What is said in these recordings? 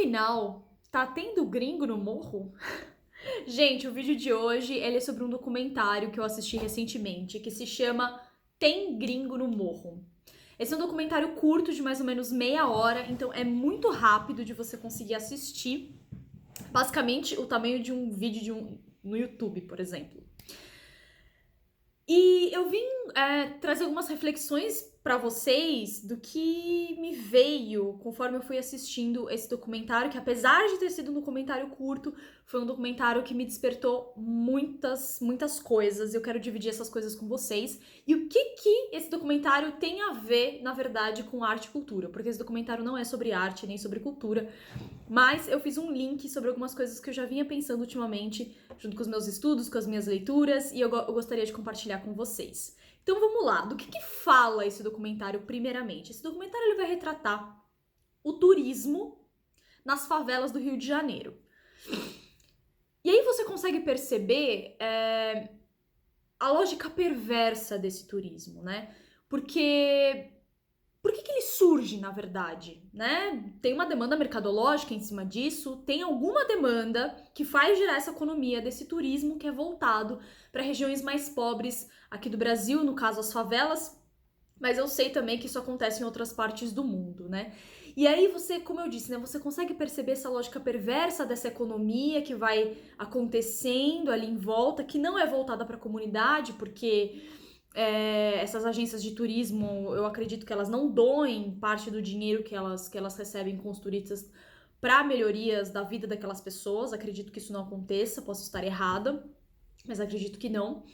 Afinal, tá tendo gringo no morro? Gente, o vídeo de hoje ele é sobre um documentário que eu assisti recentemente, que se chama Tem Gringo no Morro. Esse é um documentário curto, de mais ou menos meia hora, então é muito rápido de você conseguir assistir. Basicamente, o tamanho de um vídeo no YouTube, por exemplo. E eu vim trazer algumas reflexões pra vocês do que me veio conforme eu fui assistindo esse documentário, que apesar de ter sido um documentário curto, foi um documentário que me despertou muitas coisas. Eu quero dividir essas coisas com vocês. E o que esse documentário tem a ver, na verdade, com arte e cultura? Porque esse documentário não é sobre arte nem sobre cultura, mas eu fiz um link sobre algumas coisas que eu já vinha pensando ultimamente, junto com os meus estudos, com as minhas leituras, e eu gostaria de compartilhar com vocês. Então vamos lá, do que fala esse documentário primeiramente? Esse documentário ele vai retratar o turismo nas favelas do Rio de Janeiro. E aí você consegue perceber a lógica perversa desse turismo, né? Porque por que ele surge, na verdade, né? Tem uma demanda mercadológica em cima disso, tem alguma demanda que faz gerar essa economia desse turismo que é voltado para regiões mais pobres aqui do Brasil, no caso as favelas, mas eu sei também que isso acontece em outras partes do mundo, né? E aí você, como eu disse, né, você consegue perceber essa lógica perversa dessa economia que vai acontecendo ali em volta, que não é voltada para a comunidade, porque essas agências de turismo, eu acredito que elas não doem parte do dinheiro que elas recebem com os turistas para melhorias da vida daquelas pessoas. Acredito que isso não aconteça, posso estar errada, mas acredito que não.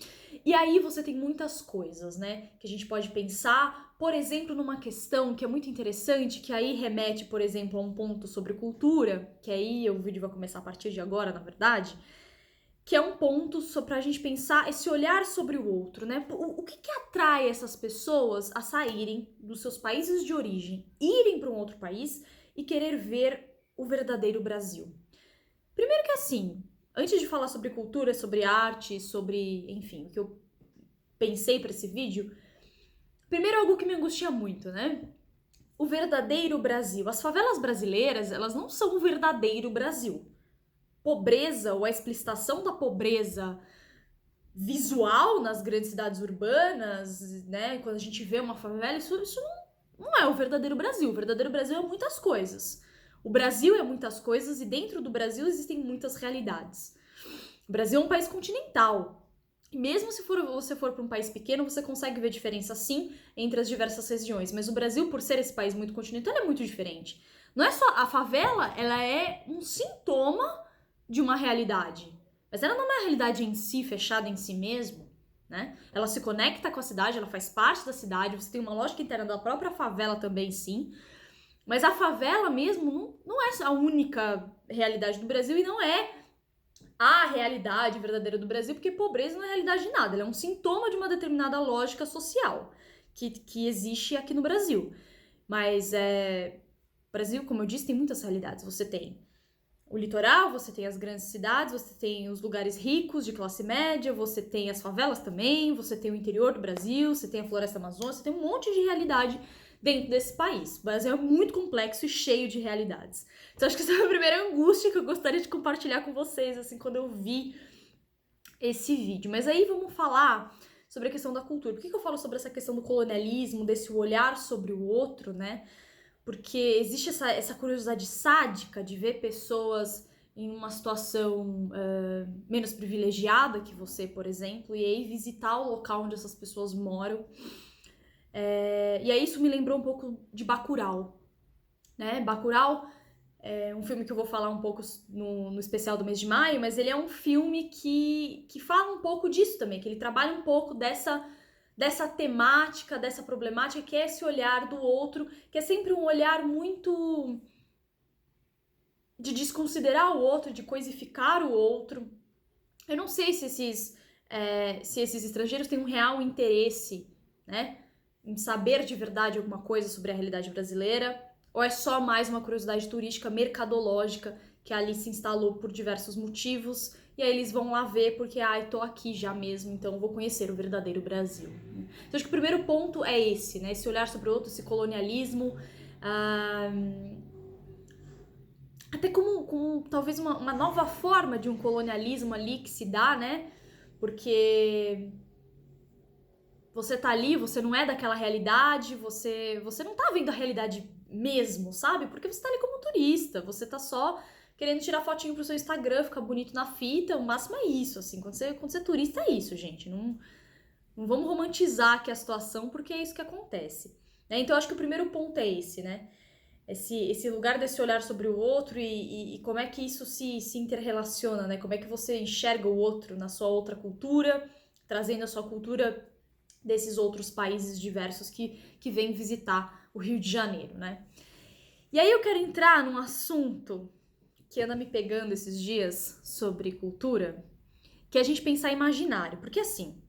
E aí você tem muitas coisas, né, que a gente pode pensar, por exemplo, numa questão que é muito interessante, que aí remete, por exemplo, a um ponto sobre cultura, que aí o vídeo vai começar a partir de agora, na verdade, que é um ponto só pra gente pensar esse olhar sobre o outro, né? O que atrai essas pessoas a saírem dos seus países de origem, irem para um outro país e querer ver o verdadeiro Brasil? Primeiro que assim, antes de falar sobre cultura, sobre arte, sobre, enfim, o que eu pensei para esse vídeo, primeiro algo que me angustia muito, né? O verdadeiro Brasil. As favelas brasileiras, elas não são o verdadeiro Brasil. Pobreza ou a explicitação da pobreza visual nas grandes cidades urbanas, né? Quando a gente vê uma favela, isso não é o verdadeiro Brasil. O verdadeiro Brasil é muitas coisas. O Brasil é muitas coisas e dentro do Brasil existem muitas realidades. O Brasil é um país continental. E mesmo se você for para um país pequeno, você consegue ver diferença sim entre as diversas regiões. Mas o Brasil, por ser esse país muito continental, é muito diferente. Não é só a favela, ela é um sintoma de uma realidade. Mas ela não é uma realidade em si, fechada em si mesmo, né? Ela se conecta com a cidade, ela faz parte da cidade, você tem uma lógica interna da própria favela também, sim. Mas a favela mesmo não é a única realidade do Brasil e não é a realidade verdadeira do Brasil, porque pobreza não é realidade de nada, ela é um sintoma de uma determinada lógica social que existe aqui no Brasil. Mas o Brasil, como eu disse, tem muitas realidades. Você tem o litoral, você tem as grandes cidades, você tem os lugares ricos de classe média, você tem as favelas também, você tem o interior do Brasil, você tem a floresta amazônica, você tem um monte de realidade dentro desse país. O Brasil é muito complexo e cheio de realidades. Então acho que essa é a primeira angústia que eu gostaria de compartilhar com vocês, assim, quando eu vi esse vídeo. Mas aí vamos falar sobre a questão da cultura. Por que eu falo sobre essa questão do colonialismo, desse olhar sobre o outro, né? Porque existe essa curiosidade sádica de ver pessoas em uma situação menos privilegiada que você, por exemplo, e aí visitar o local onde essas pessoas moram. E aí isso me lembrou um pouco de Bacurau, né? Bacurau é um filme que eu vou falar um pouco no especial do mês de maio, mas ele é um filme que fala um pouco disso também, que ele trabalha um pouco dessa temática, dessa problemática, que é esse olhar do outro, que é sempre um olhar muito de desconsiderar o outro, de coisificar o outro. Eu não sei se esses estrangeiros têm um real interesse, né, em saber de verdade alguma coisa sobre a realidade brasileira, ou é só mais uma curiosidade turística mercadológica que ali se instalou por diversos motivos, e aí eles vão lá ver porque, tô aqui já mesmo, então vou conhecer o verdadeiro Brasil. Então acho que o primeiro ponto é esse, né, esse olhar sobre o outro, esse colonialismo, até talvez uma nova forma de um colonialismo ali que se dá, né? Porque você tá ali, você não é daquela realidade, você não tá vendo a realidade mesmo, sabe? Porque você tá ali como turista, você tá só querendo tirar fotinho pro seu Instagram, ficar bonito na fita, o máximo é isso, assim. Quando você é turista é isso, gente. Não vamos romantizar aqui a situação, porque é isso que acontece. Né? Então, eu acho que o primeiro ponto é esse, né? Esse lugar desse olhar sobre o outro e como é que isso se interrelaciona, né? Como é que você enxerga o outro na sua outra cultura, trazendo a sua cultura desses outros países diversos que vêm visitar o Rio de Janeiro, né? E aí eu quero entrar num assunto que anda me pegando esses dias sobre cultura, que é a gente pensar imaginário. Porque assim,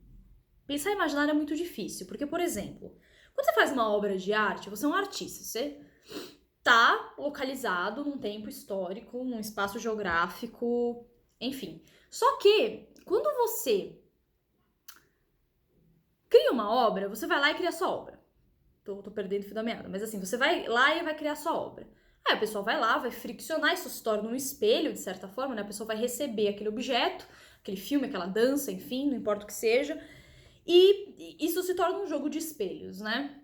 pensar imaginário é muito difícil, porque, por exemplo, quando você faz uma obra de arte, você é um artista, você tá localizado num tempo histórico, num espaço geográfico, enfim. Só que, quando você cria uma obra, você vai lá e cria a sua obra. Tô perdendo o fio da meada, mas assim, você vai lá e vai criar a sua obra. Aí a pessoa vai lá, vai friccionar, isso se torna um espelho, de certa forma, né? A pessoa vai receber aquele objeto, aquele filme, aquela dança, enfim, não importa o que seja, e isso se torna um jogo de espelhos, né?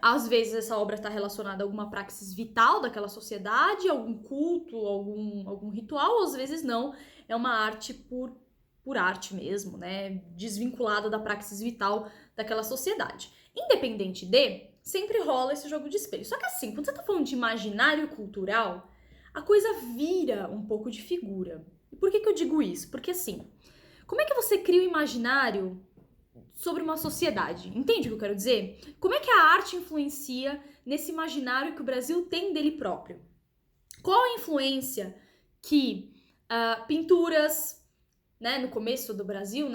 Às vezes essa obra está relacionada a alguma praxis vital daquela sociedade, algum culto, algum ritual, ou às vezes não, é uma arte por arte mesmo, né? Desvinculada da praxis vital daquela sociedade. Independente de, sempre rola esse jogo de espelho. Só que assim, quando você tá falando de imaginário cultural, a coisa vira um pouco de figura. E por que eu digo isso? Porque assim, como é que você cria o imaginário sobre uma sociedade? Entende o que eu quero dizer? Como é que a arte influencia nesse imaginário que o Brasil tem dele próprio? Qual a influência que pinturas, né, no começo do Brasil,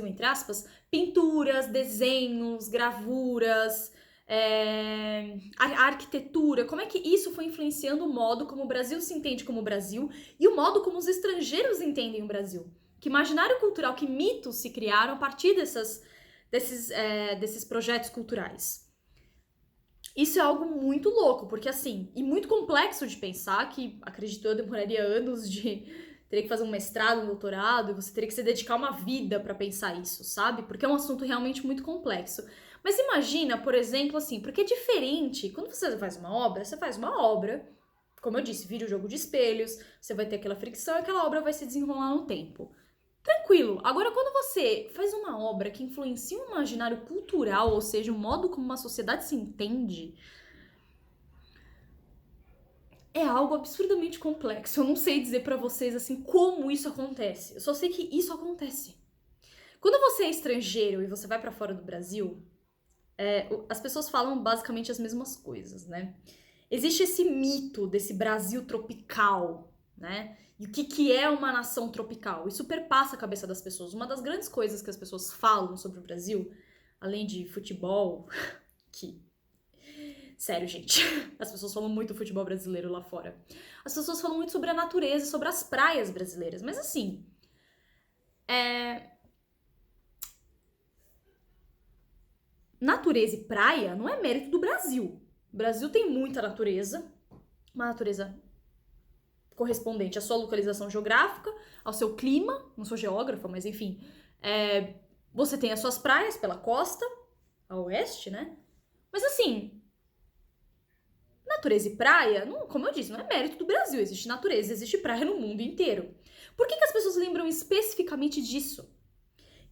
entre aspas, pinturas, desenhos, gravuras, a arquitetura, como é que isso foi influenciando o modo como o Brasil se entende como Brasil e o modo como os estrangeiros entendem o Brasil? Que imaginário cultural, que mitos se criaram a partir desses projetos culturais? Isso é algo muito louco, porque assim, e muito complexo de pensar, que acredito eu demoraria anos teria que fazer um mestrado, um doutorado, e você teria que se dedicar uma vida pra pensar isso, sabe? Porque é um assunto realmente muito complexo. Mas imagina, por exemplo, assim, porque é diferente, quando você faz uma obra, como eu disse, vira o jogo de espelhos, você vai ter aquela fricção e aquela obra vai se desenrolar no tempo. Tranquilo. Agora, quando você faz uma obra que influencia um imaginário cultural, ou seja, o modo como uma sociedade se entende, é algo absurdamente complexo. Eu não sei dizer pra vocês assim como isso acontece. Eu só sei que isso acontece. Quando você é estrangeiro e você vai pra fora do Brasil, as pessoas falam basicamente as mesmas coisas, né? Existe esse mito desse Brasil tropical, né? E o que é uma nação tropical? Isso perpassa a cabeça das pessoas. Uma das grandes coisas que as pessoas falam sobre o Brasil, além de futebol, que sério, gente. As pessoas falam muito do futebol brasileiro lá fora. As pessoas falam muito sobre a natureza, sobre as praias brasileiras. Mas assim, natureza e praia não é mérito do Brasil. O Brasil tem muita natureza, uma natureza correspondente à sua localização geográfica, ao seu clima. Não sou geógrafa, mas enfim. Você tem as suas praias pela costa, a oeste, né? Mas assim, natureza e praia, não, como eu disse, não é mérito do Brasil. Existe natureza, existe praia no mundo inteiro. Por que as pessoas lembram especificamente disso?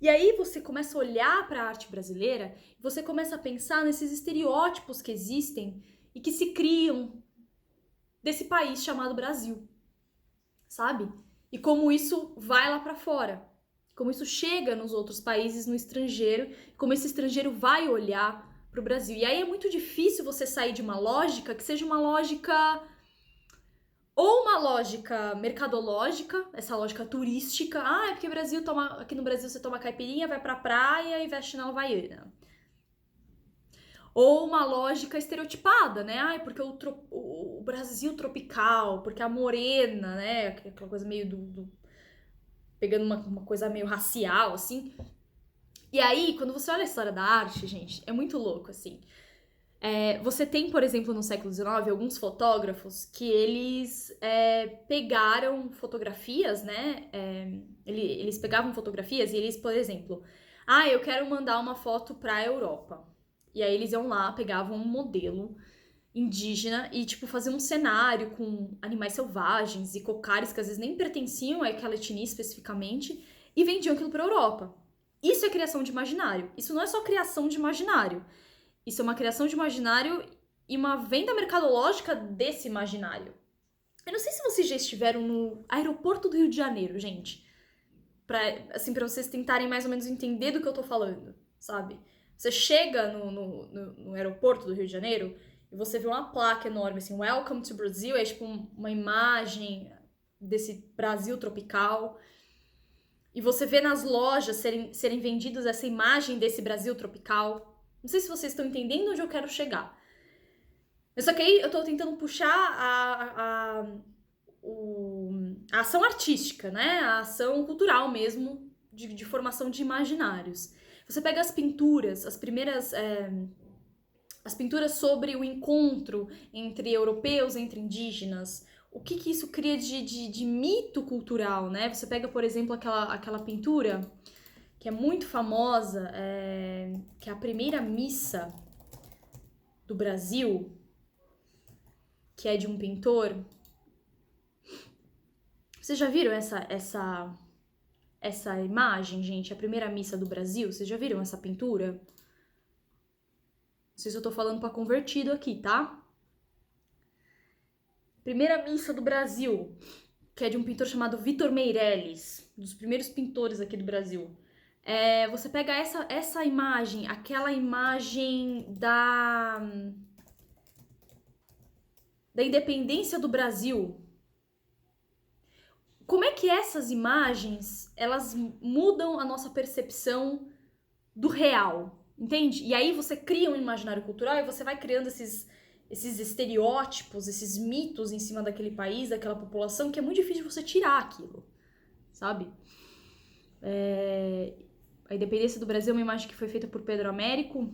E aí você começa a olhar para a arte brasileira, você começa a pensar nesses estereótipos que existem e que se criam desse país chamado Brasil, sabe? E como isso vai lá para fora, como isso chega nos outros países, no estrangeiro, como esse estrangeiro vai olhar para o Brasil. E aí é muito difícil você sair de uma lógica que seja uma lógica, ou uma lógica mercadológica, essa lógica turística. É porque aqui no Brasil você toma caipirinha, vai pra praia e veste na Havaiana. Ou uma lógica estereotipada, né? Porque o Brasil tropical, porque a morena, né? Aquela coisa meio pegando uma coisa meio racial, assim. E aí, quando você olha a história da arte, gente, é muito louco, assim. Você tem, por exemplo, no século XIX, alguns fotógrafos que eles pegaram fotografias, né? Eles pegavam fotografias e eles, por exemplo, eu quero mandar uma foto pra Europa. E aí eles iam lá, pegavam um modelo indígena e, tipo, faziam um cenário com animais selvagens e cocares que às vezes nem pertenciam àquela etnia especificamente e vendiam aquilo pra Europa. Isso é criação de imaginário. Isso não é só criação de imaginário. Isso é uma criação de imaginário e uma venda mercadológica desse imaginário. Eu não sei se vocês já estiveram no aeroporto do Rio de Janeiro, gente. Pra vocês tentarem mais ou menos entender do que eu tô falando, sabe? Você chega no aeroporto do Rio de Janeiro e você vê uma placa enorme, assim, Welcome to Brazil, é tipo uma imagem desse Brasil tropical. E você vê nas lojas serem vendidas essa imagem desse Brasil tropical. Não sei se vocês estão entendendo onde eu quero chegar. Mas só que aí eu tô tentando puxar a ação artística, né? A ação cultural mesmo, de formação de imaginários. Você pega as pinturas, as primeiras... as pinturas sobre o encontro entre europeus, entre indígenas. O que isso cria de mito cultural, né? Você pega, por exemplo, aquela pintura que é muito famosa, que é a primeira missa do Brasil, que é de um pintor. Vocês já viram essa imagem, gente? A primeira missa do Brasil? Vocês já viram essa pintura? Não sei se eu tô falando pra convertido aqui, tá? Primeira missa do Brasil, que é de um pintor chamado Vitor Meirelles, um dos primeiros pintores aqui do Brasil. Você pega essa imagem, aquela imagem da independência do Brasil. Como é que essas imagens, elas mudam a nossa percepção do real, entende? E aí você cria um imaginário cultural e você vai criando esses estereótipos, esses mitos em cima daquele país, daquela população, que é muito difícil você tirar aquilo, sabe? A independência do Brasil é uma imagem que foi feita por Pedro Américo,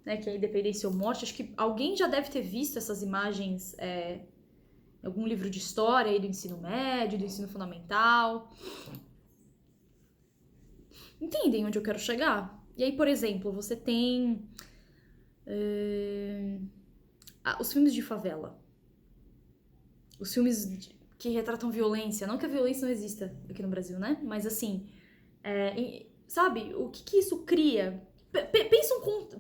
né, que é a Independência ou Morte. Acho que alguém já deve ter visto essas imagens em algum livro de história aí do ensino médio, do ensino fundamental. Entendem onde eu quero chegar? E aí, por exemplo, você tem os filmes de favela. Os filmes que retratam violência. Não que a violência não exista aqui no Brasil, né? Mas assim, sabe? O que isso cria?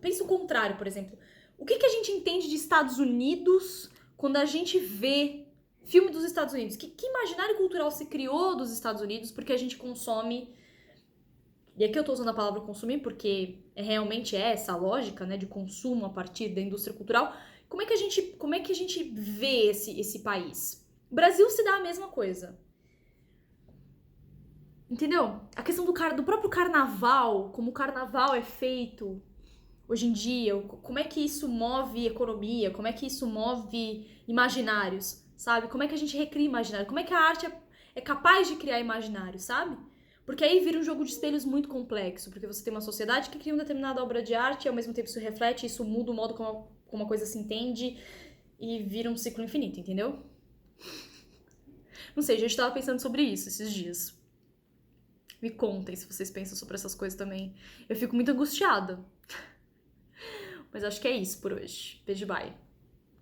Pensa o contrário, por exemplo. O que a gente entende de Estados Unidos quando a gente vê filme dos Estados Unidos? Que imaginário cultural se criou dos Estados Unidos porque a gente consome... E aqui eu tô usando a palavra consumir porque realmente é essa lógica, né, de consumo a partir da indústria cultural. Como é que a gente vê esse país? O Brasil se dá a mesma coisa. Entendeu? A questão do próprio carnaval, como o carnaval é feito hoje em dia, como é que isso move economia, como é que isso move imaginários, sabe? Como é que a gente recria imaginário? Como é que a arte é capaz de criar imaginário, sabe? Porque aí vira um jogo de espelhos muito complexo, porque você tem uma sociedade que cria uma determinada obra de arte e ao mesmo tempo isso reflete, isso muda o modo como uma coisa se entende e vira um ciclo infinito, entendeu? Não sei, a gente tava pensando sobre isso esses dias. Me contem se vocês pensam sobre essas coisas também. Eu fico muito angustiada. Mas acho que é isso por hoje. Beijo, bye.